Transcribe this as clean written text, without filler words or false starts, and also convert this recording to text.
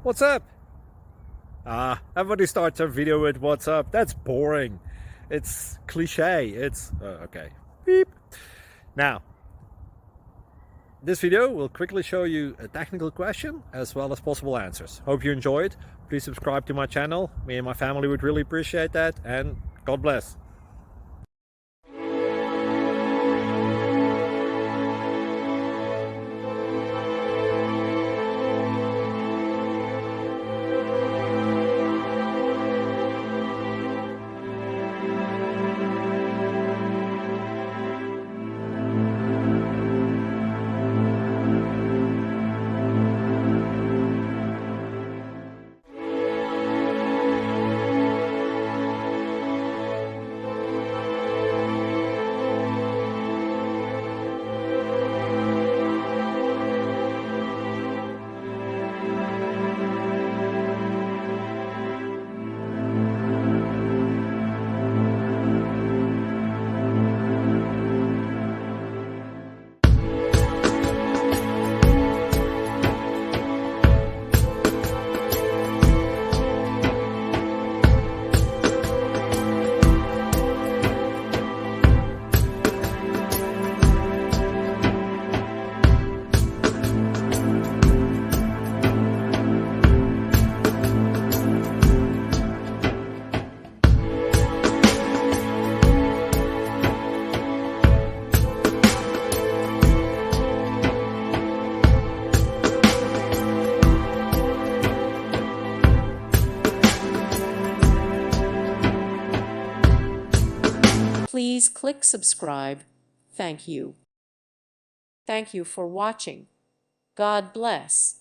What's up? Everybody starts their video with what's up. That's boring. It's cliche. It's okay. Beep. Now, this video will quickly show you a technical question as well as possible answers. Hope you enjoyed. Please subscribe to my channel. Me and my family would really appreciate that, and God bless. Please click subscribe. Thank you. Thank you for watching. God bless.